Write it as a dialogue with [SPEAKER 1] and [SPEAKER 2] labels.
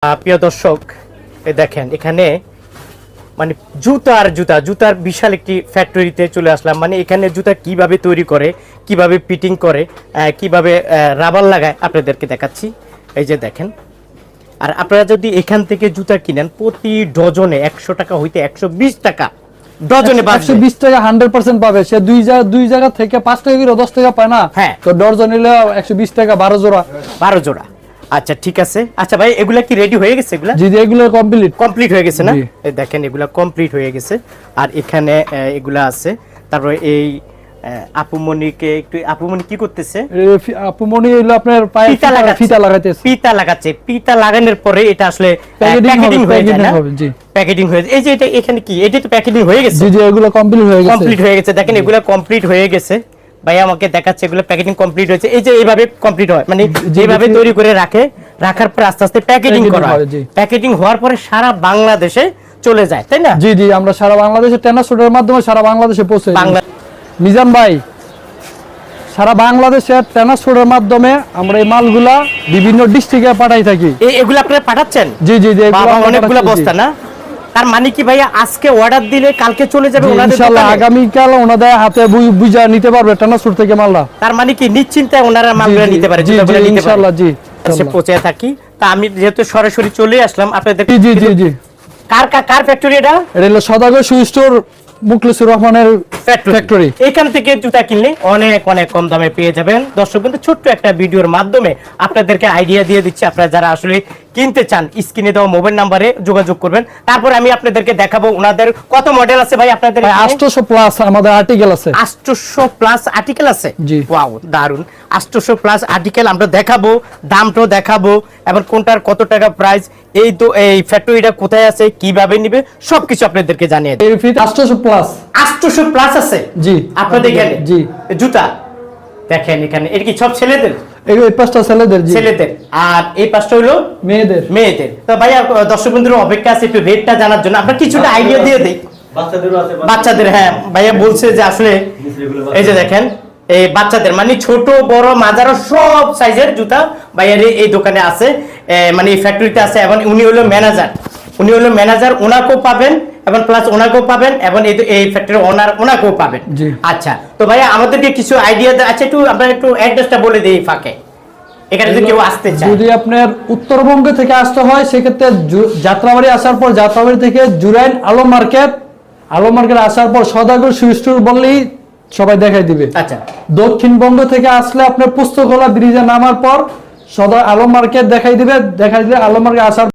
[SPEAKER 1] প্রিয় দর্শক, দেখেন এখানে মানে জুতার বিশাল একটি ফ্যাক্টরিতে চলে আসলাম। মানে এখানে জুতা কিভাবে তৈরি করে, কিভাবে ফিটিং করে, কিভাবে রাবার লাগায় আপনাদেরকে দেখাচ্ছি। এই যে দেখেন, আর আপনারা যদি এখান থেকে জুতা কিনেন প্রতি ডজনে 100 টাকা হইতে 120 টাকা ডজনে,
[SPEAKER 2] 120 টাকা 100% পাবে। সে দুই জায়গা থেকে 5 টাকা করে 10 টাকা পায় না।
[SPEAKER 1] হ্যাঁ,
[SPEAKER 2] তো ডজন নিলে 120 টাকা 12 জোড়া।
[SPEAKER 1] আচ্ছা ঠিক আছে। আচ্ছা ভাই, এগুলা কি রেডি হয়ে গেছে? এগুলা
[SPEAKER 2] জি এগুলো কমপ্লিট
[SPEAKER 1] হয়ে গেছে না? এই দেখেন এগুলা কমপ্লিট হয়ে গেছে। আর এখানে এগুলা আছে। তারপরে এই আপুমনিকে একটু, আপুমনি কি করতেছে?
[SPEAKER 2] আপুমনি হলো আপনার পায়ে ফিতা লাগাইতেছে।
[SPEAKER 1] ফিতা লাগানোর পরে এটা আসলে প্যাকেটিং হয়ে যায় না?
[SPEAKER 2] জি
[SPEAKER 1] প্যাকেটিং হয়ে যায়। এই যে এটা এখানে কি, এটা তো প্যাকেটিং হয়ে গেছে।
[SPEAKER 2] জি এগুলো কমপ্লিট হয়ে গেছে।
[SPEAKER 1] দেখেন এগুলা কমপ্লিট হয়ে গেছে। ভাই আমাকে দেখাচ্ছে এগুলো প্যাকেটিং কমপ্লিট হয়েছে। এই যে এইভাবে কমপ্লিট হয়, মানে যেভাবে তৈরি করে রাখার পর আস্তে আস্তে প্যাকেটিং করা হয়। প্যাকেটিং হওয়ার পরে সারা বাংলাদেশে চলে যায়, তাই না?
[SPEAKER 2] জি আমরা সারা বাংলাদেশে ট্রান্সপোর্টের মাধ্যমে সারা বাংলাদেশে পৌঁছে। মিজান ভাই, সারা বাংলাদেশে ট্রান্সপোর্টের মাধ্যমে আমরা এই মালগুলা বিভিন্ন ডিস্ট্রিক্টে পাঠাই থাকি।
[SPEAKER 1] এগুলো আপনারা পাঠাচ্ছেন? জি অনেকগুলো বস্তা না? তার মানে কি ভাইয়া আজকে অর্ডার দিলে কালকে চলে যাবে ওনাদের দোকানে? ইনশাআল্লাহ আগামী
[SPEAKER 2] কাল ওনাদের হাতে বুঝা নিতে পারবে ট্রান্সপোর্ট থেকে মালটা।
[SPEAKER 1] তার মানে কি নিশ্চিন্তায় ওনারা মালগুলো নিতে পারে?
[SPEAKER 2] জি ইনশাআল্লাহ। জি
[SPEAKER 1] সে পৌঁছে থাকি। তা আমি যেহেতু সরাসরি চলে আসলাম আপনাদের।
[SPEAKER 2] জি
[SPEAKER 1] কার ফ্যাক্টরি এটা?
[SPEAKER 2] এটা হলো সদাগর শু স্টোর, মুখলেসুর রহমানের ফ্যাক্টরি।
[SPEAKER 1] এখান থেকে জুতা কিনলে অনেক অনেক কম দামে পেয়ে যাবেন। দর্শক কিন্তু ছোট্ট একটা ভিডিওর মাধ্যমে আপনাদেরকে আইডিয়া দিয়ে দিচ্ছি। আপনারা যারা আসলে কিনতে চান স্ক্রিনে দেওয়া মোবাইল নাম্বারে যোগাযোগ করবেন। তারপর আমি আপনাদেরকে দেখাবো ওনাদের কত মডেল আছে ভাই আপনাদের?
[SPEAKER 2] 800 প্লাস আমাদের আর্টিকেল আছে।
[SPEAKER 1] 800 প্লাস আর্টিকেল আছে?
[SPEAKER 2] জি
[SPEAKER 1] ওয়াও, দারুন। 800 প্লাস আর্টিকেল আমরা দেখাবো, দামটাও দেখাবো, এবং কোনটার কত টাকা প্রাইস, এই ফ্যাক্টরিটা কোথায় আছে, কিভাবে নিবে, সবকিছু আপনাদেরকে জানিয়ে দেব। 800 প্লাস আছে
[SPEAKER 2] জি
[SPEAKER 1] আপনাদের এখানে?
[SPEAKER 2] জি
[SPEAKER 1] জুতা দেখেন এখানে। এটা কি সব ছেলেদের?
[SPEAKER 2] এই পাঁচটা ছেলেদের।
[SPEAKER 1] আর এই পাঁচটা হলো মেয়েদের। তো ভাইয়া দর্শক বন্ধুরা অপেক্ষা আছে একটু রেটটা জানার জন্য। আপনারা কিছুটা আইডিয়া দিয়ে দেই। বাচ্চাদের, হ্যাঁ ভাইয়া বলছে যে আসলে এই যে দেখেন এই বাচ্চাদের মানে ছোট বড় মাঝারো সব সাইজের জুতা ভাইয়ার এই দোকানে আছে, মানে এই ফ্যাক্টরিতে আছে। এবং উনি হলো ম্যানেজার, ওনাকেও পাবেন এবং প্লাস ওনাকেও পাবেন, এবং এই ফ্যাক্টরি ওনাকেও পাবেন। আচ্ছা, তো ভাইয়া আমাদেরকে কিছু আইডিয়া আছে, একটু আপনারা একটু অ্যাড্রেসটা বলে দিই ফাঁকে। এখানে যদি কেউ আসতে চায়,
[SPEAKER 2] যদি আপনার উত্তরবঙ্গ থেকে আসতে হয় সেক্ষেত্রে যাত্রাবাড়ি আসার পর যাত্রাবাড়ি থেকে জুরাইন আলম মার্কেট আসার পর সদাগর শু স্টোর বললেই সবাই দেখাই দিবে।
[SPEAKER 1] আচ্ছা,
[SPEAKER 2] দক্ষিণবঙ্গ থেকে আসলে আপনার পুস্তকলা ব্রিজে নামার পর সদা আলম মার্কেট দেখাই দিলে আলম মার্কেট আসার